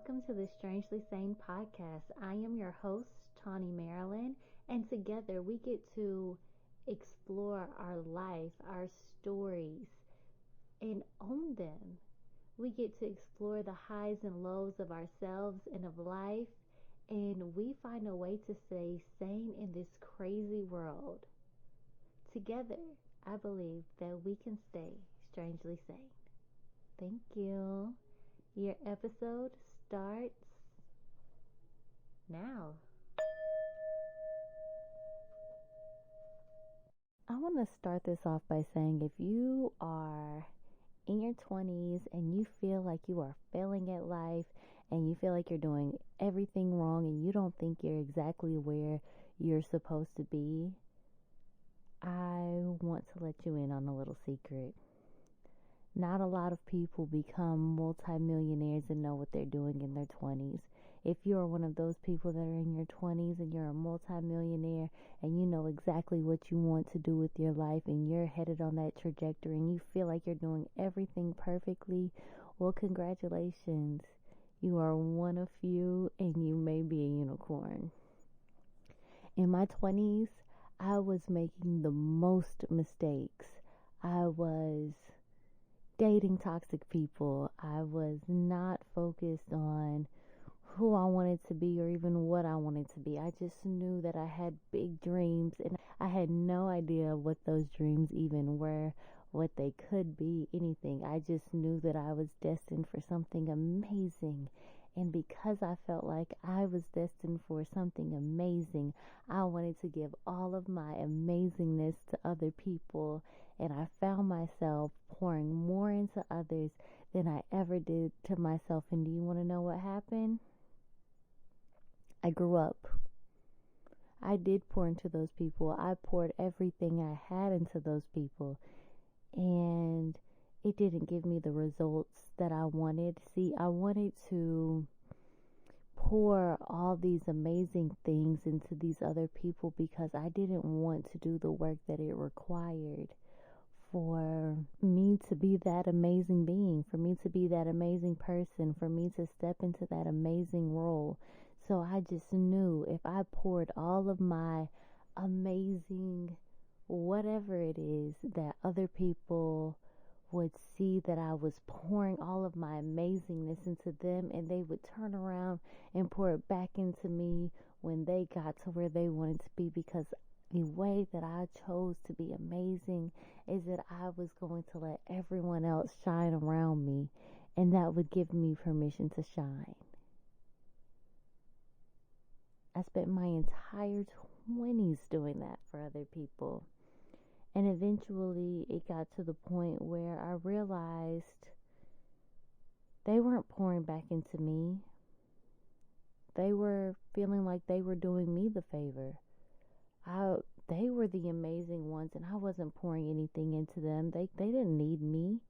welcome to the Strangely Sane podcast. I am your host, Tawny Marilyn, and together we get to explore our life, our stories, and own them. We get to explore the highs and lows of ourselves and of life, and we find a way to stay sane in this crazy world. Together, I believe that we can stay strangely sane. Thank you. Your episode starts now. I want to start this off by saying if you are in your 20s and you feel like you are failing at life and you feel like you're doing everything wrong and you don't think you're exactly where you're supposed to be, I want to let you in on a little secret. Not a lot of people become multimillionaires and know what they're doing in their 20s. If you're one of those people that are in your 20s and you're a multimillionaire and you know exactly what you want to do with your life and you're headed on that trajectory and you feel like you're doing everything perfectly, well, congratulations. You are one of few and you may be a unicorn. In my 20s, I was making the most mistakes. I was dating toxic people. I was not focused on who I wanted to be or even what I wanted to be. I just knew that I had big dreams and I had no idea what those dreams even were, what they could be, anything. I just knew that I was destined for something amazing. And because I felt like I was destined for something amazing, I wanted to give all of my amazingness to other people. And I found myself pouring more into others than I ever did to myself. And do you want to know what happened? I grew up. I did pour into those people. I poured everything I had into those people. And it didn't give me the results that I wanted. See, I wanted to pour all these amazing things into these other people because I didn't want to do the work that it required for me to be that amazing being, for me to be that amazing person, for me to step into that amazing role. So I just knew if I poured all of my amazing whatever it is, that other people would see that I was pouring all of my amazingness into them, and they would turn around and pour it back into me when they got to where they wanted to be, because the way that I chose to be amazing is that I was going to let everyone else shine around me, and that would give me permission to shine. I spent my entire 20s doing that for other people. And eventually it got to the point where I realized they weren't pouring back into me. They were feeling like they were doing me the favor. They were the amazing ones and I wasn't pouring anything into them. They didn't need me.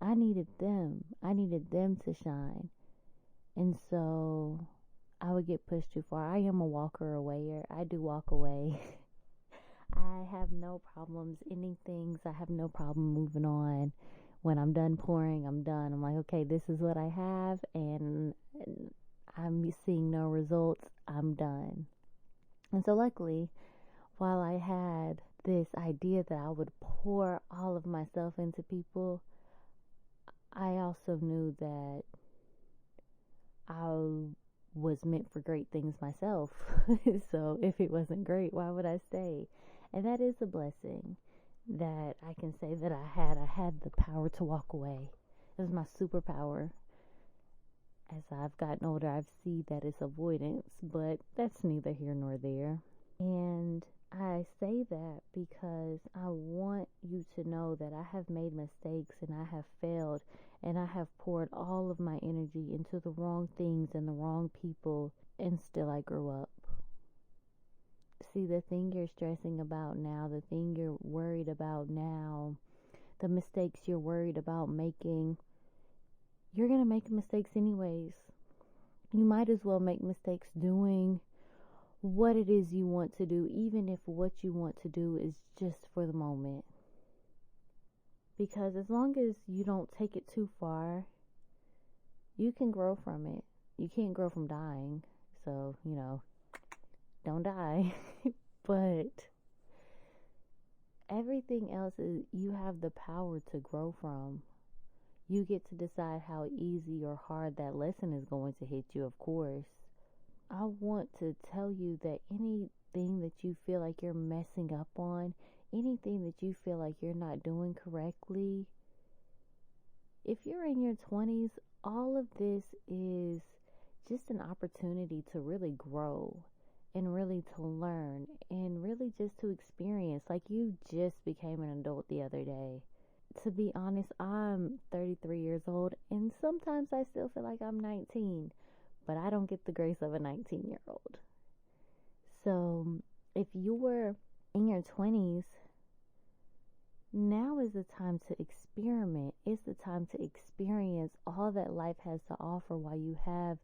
I needed them. I needed them to shine. And so I would get pushed too far. I am a walker awayer. I do walk away. I have no problems ending things. I have no problem moving on. When I'm done pouring, I'm done. I'm like, okay, this is what I have, and I'm seeing no results. I'm done. And so luckily, while I had this idea that I would pour all of myself into people, I also knew that I was meant for great things myself. So if it wasn't great, why would I stay? And that is a blessing that I can say that I had. I had the power to walk away. It was my superpower. As I've gotten older, I've seen that it's avoidance, but that's neither here nor there. And I say that because I want you to know that I have made mistakes and I have failed and I have poured all of my energy into the wrong things and the wrong people, and still I grew up. See, the thing you're stressing about now, the thing you're worried about now, the mistakes you're worried about making, you're going to make mistakes anyways. You might as well make mistakes doing what it is you want to do, even if what you want to do is just for the moment. Because as long as you don't take it too far, You can grow from it. You can't grow from dying. So, don't die. But everything else is you have the power to grow from. You get to decide how easy or hard that lesson is going to hit you, of course. I want to tell you that anything that you feel like you're messing up on, anything that you feel like you're not doing correctly, if you're in your 20s, all of this is just an opportunity to really grow and really to learn and really just to experience. Like, you just became an adult the other day. To be honest, I'm 33 years old, and sometimes I still feel like I'm 19, but I don't get the grace of a 19-year-old. So if you were in your 20s, now is the time to experiment. It's the time to experience all that life has to offer while you have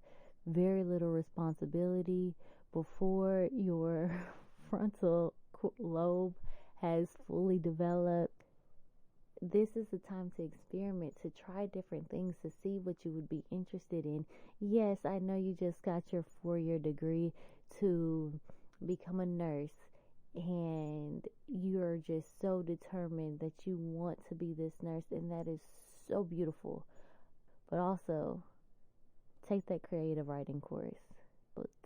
very little responsibility, before your frontal lobe has fully developed. This is the time to experiment, to try different things, to see what you would be interested in. Yes, I know you just got your 4-year degree to become a nurse, and you're just so determined that you want to be this nurse, and that is so beautiful. But also, take that creative writing course.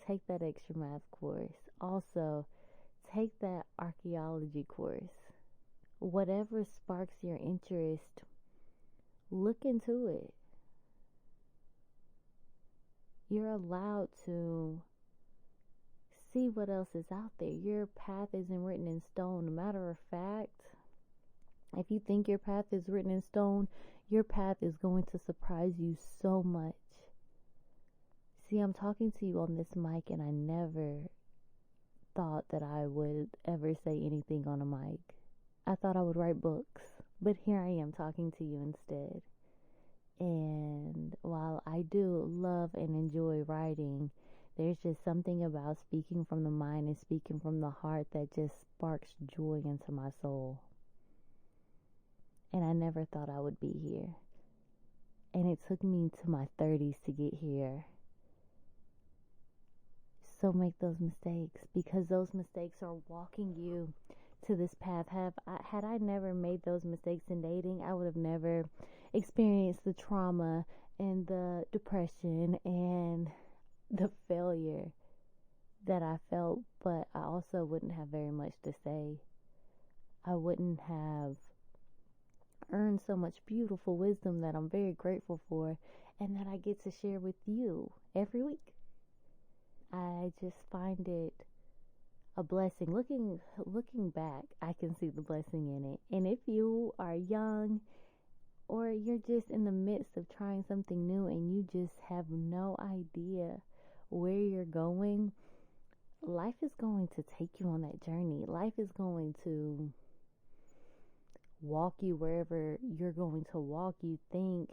Take that extra math course. Also, take that archaeology course. Whatever sparks your interest, look into it. You're allowed to see what else is out there. Your path isn't written in stone. Matter of fact, if you think your path is written in stone, your path is going to surprise you so much. See, I'm talking to you on this mic, and I never thought that I would ever say anything on a mic. I thought I would write books, but here I am talking to you instead. And while I do love and enjoy writing, there's just something about speaking from the mind and speaking from the heart that just sparks joy into my soul. And I never thought I would be here. And it took me to my 30s to get here. So make those mistakes, because those mistakes are walking you to this path. Had I never made those mistakes in dating, I would have never experienced the trauma and the depression and the failure that I felt. But I also wouldn't have very much to say. I wouldn't have earned so much beautiful wisdom that I'm very grateful for, and that I get to share with you every week. I just find it a blessing. Looking back, I can see the blessing in it. And if you are young, or you're just in the midst of trying something new and you just have no idea where you're going, life is going to take you on that journey. Life is going to walk you wherever you're going to walk. You think,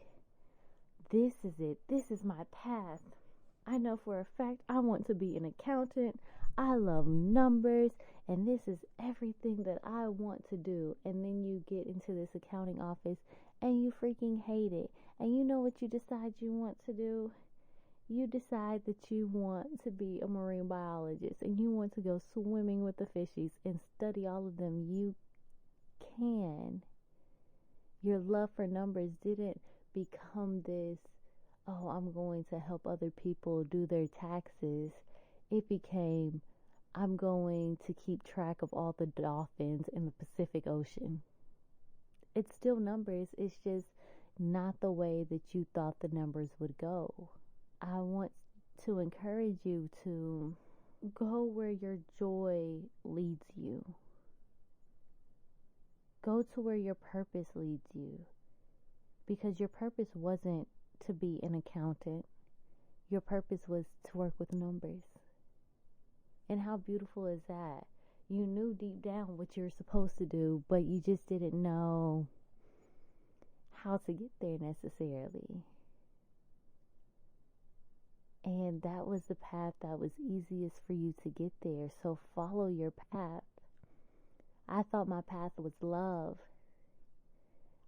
this is it. This is my path. I know for a fact I want to be an accountant. I love numbers, and this is everything that I want to do. And then you get into this accounting office and you freaking hate it. And you know what you decide you want to do? You decide that you want to be a marine biologist, and you want to go swimming with the fishies and study all of them you can. Your love for numbers didn't become this, oh, I'm going to help other people do their taxes. It became, I'm going to keep track of all the dolphins in the Pacific Ocean. It's still numbers. It's just not the way that you thought the numbers would go. I want to encourage you to go where your joy leads you. Go to where your purpose leads you. Because your purpose wasn't to be an accountant. Your purpose was to work with numbers. And how beautiful is that? You knew deep down what you were supposed to do, but you just didn't know how to get there necessarily. And that was the path that was easiest for you to get there. So follow your path. I thought my path was love.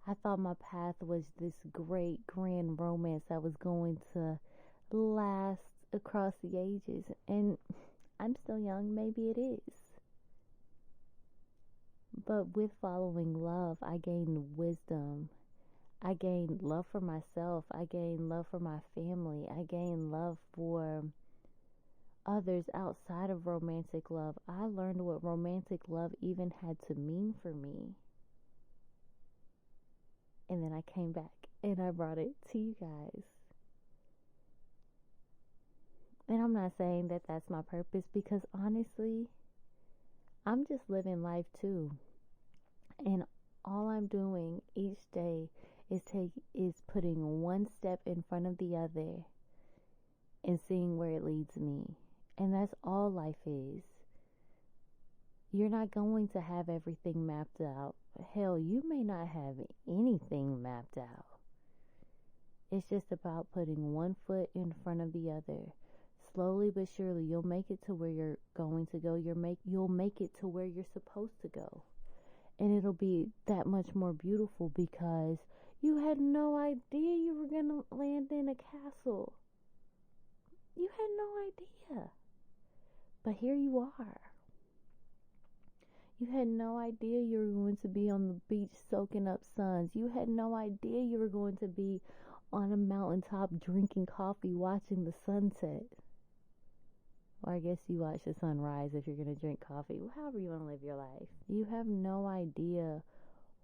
I thought my path was this great grand romance that was going to last across the ages. And I'm still young, maybe it is. But with following love, I gained wisdom. I gained love for myself. I gained love for my family. I gained love for others outside of romantic love. I learned what romantic love even had to mean for me. And then I came back and I brought it to you guys. And I'm not saying that that's my purpose, because honestly, I'm just living life too. And all I'm doing each day is putting one step in front of the other and seeing where it leads me. And that's all life is. You're not going to have everything mapped out. Hell, you may not have anything mapped out. It's just about putting one foot in front of the other. Slowly but surely, you'll make it to where you're going to go. You'll make it to where you're supposed to go. And it'll be that much more beautiful, because you had no idea you were going to land in a castle. You had no idea. But here you are. You had no idea you were going to be on the beach soaking up suns. You had no idea you were going to be on a mountaintop drinking coffee, watching the sunset. Or I guess you watch the sunrise if you're going to drink coffee. However you want to live your life. You have no idea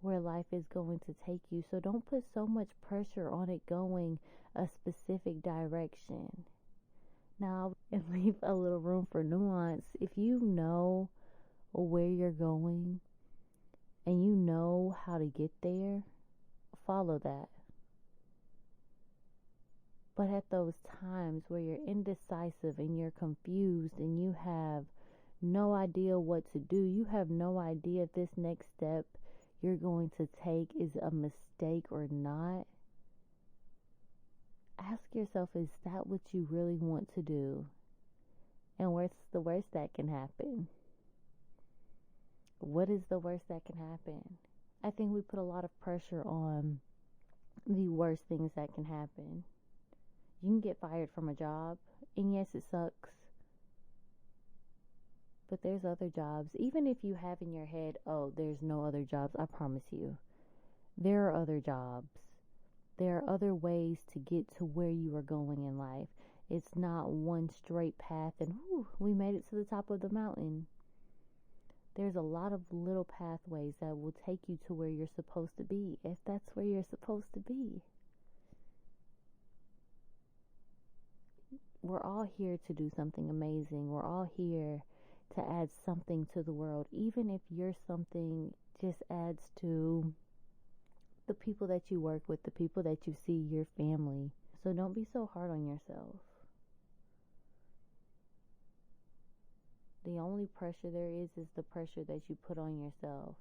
where life is going to take you. So don't put so much pressure on it going a specific direction. Now, and leave a little room for nuance. If you know where you're going and you know how to get there, follow that. But at those times where you're indecisive and you're confused and you have no idea what to do, you have no idea if this next step you're going to take is a mistake or not, ask yourself, is that what you really want to do? And what's the worst that can happen? What is the worst that can happen? I think we put a lot of pressure on the worst things that can happen. You can get fired from a job, and yes, it sucks. But there's other jobs. Even if you have in your head, oh, there's no other jobs, I promise you, there are other jobs. There are other ways to get to where you are going in life. It's not one straight path and we made it to the top of the mountain. There's a lot of little pathways that will take you to where you're supposed to be, if that's where you're supposed to be. We're all here to do something amazing. We're all here to add something to the world. Even if your something just adds to the people that you work with, the people that you see, your family. So don't be so hard on yourself. The only pressure there is the pressure that you put on yourself.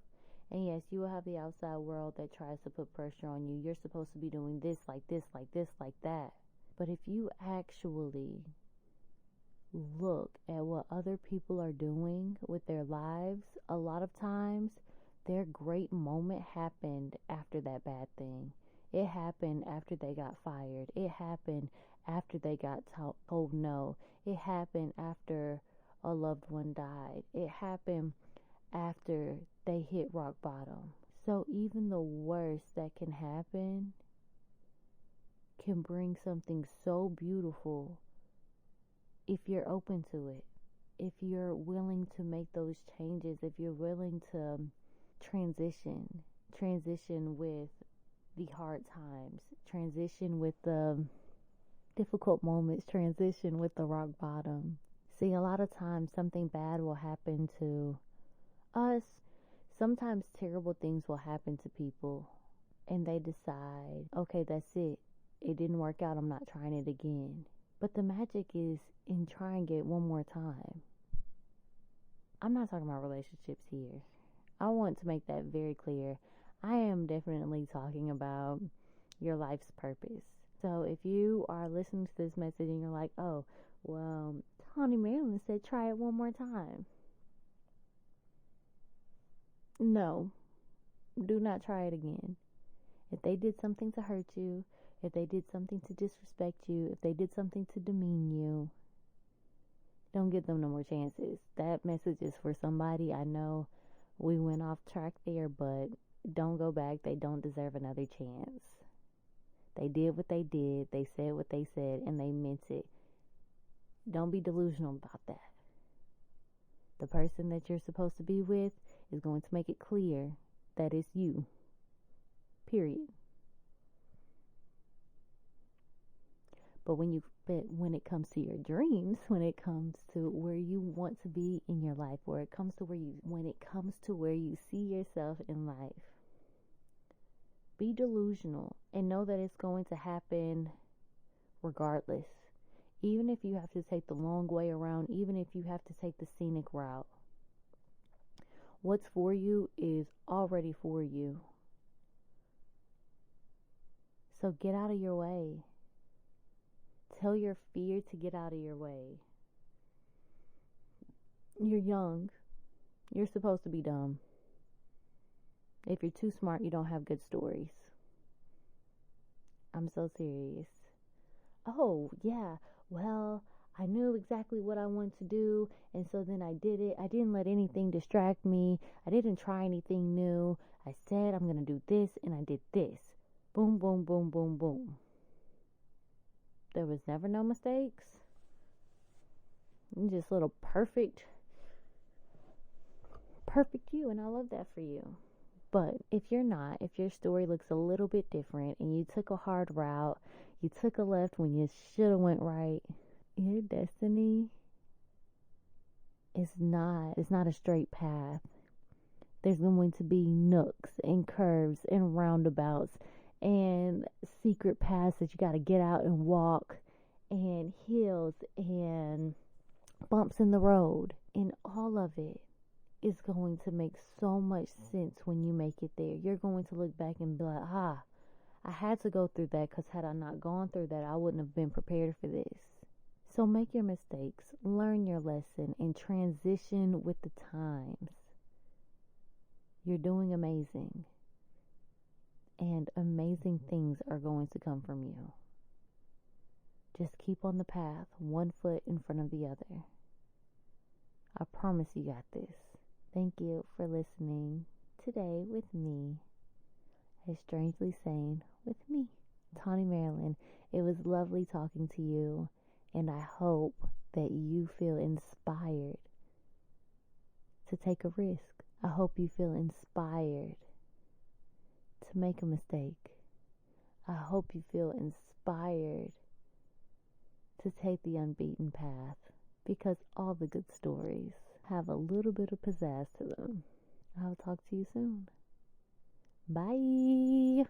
And yes, you will have the outside world that tries to put pressure on you. You're supposed to be doing this, like this, like this, like that. But if you actually look at what other people are doing with their lives, a lot of times their great moment happened after that bad thing. It happened after they got fired. It happened after they got told no. It happened after a loved one died. It happened after they hit rock bottom. So even the worst that can happen can bring something so beautiful if you're open to it, if you're willing to make those changes, if you're willing to transition with the hard times, transition with the difficult moments, transition with the rock bottom. See, a lot of times something bad will happen to us. Sometimes terrible things will happen to people and they decide, okay, that's it. It didn't work out. I'm not trying it again. But the magic is in trying it one more time. I'm not talking about relationships here. I want to make that very clear. I am definitely talking about your life's purpose. So if you are listening to this message and you're like, oh, well, Tawny Marilyn said try it one more time. No, do not try it again. If they did something to hurt you, if they did something to disrespect you, if they did something to demean you, don't give them no more chances. That message is for somebody. I know we went off track there, but don't go back. They don't deserve another chance. They did what they did. They said what they said, and they meant it. Don't be delusional about that. The person that you're supposed to be with is going to make it clear that it's you. Period. But when it comes to your dreams, when it comes to where you want to be in your life, when it comes to where you see yourself in life, be delusional and know that it's going to happen regardless. Even if you have to take the long way around, even if you have to take the scenic route, what's for you is already for you. So get out of your way. Tell your fear to get out of your way. You're young. You're supposed to be dumb. If you're too smart, you don't have good stories. I'm so serious. Oh, yeah. Well, I knew exactly what I wanted to do, and so then I did it. I didn't let anything distract me. I didn't try anything new. I said I'm going to do this, and I did this. Boom, boom, boom, boom, boom. There was never no mistakes. You're just little perfect you, and I love that for you. But if you're not, if your story looks a little bit different and you took a hard route, you took a left when you should have went right, your destiny is not a straight path. There's going to be nooks and curves and roundabouts and secret paths that you got to get out and walk, and hills and bumps in the road, and all of it is going to make so much sense when you make it there. You're going to look back and be like, I had to go through that, because had I not gone through that, I wouldn't have been prepared for this. So make your mistakes, learn your lesson, and transition with the times. You're doing amazing. And amazing things are going to come from you. Just keep on the path, one foot in front of the other. I promise you got this. Thank you for listening today with me, as Strangely Sane with me, Tawny Marilyn. It was lovely talking to you, and I hope that you feel inspired to take a risk. I hope you feel inspired to make a mistake. I hope you feel inspired to take the unbeaten path, because all the good stories have a little bit of pizzazz to them. I'll talk to you soon. Bye.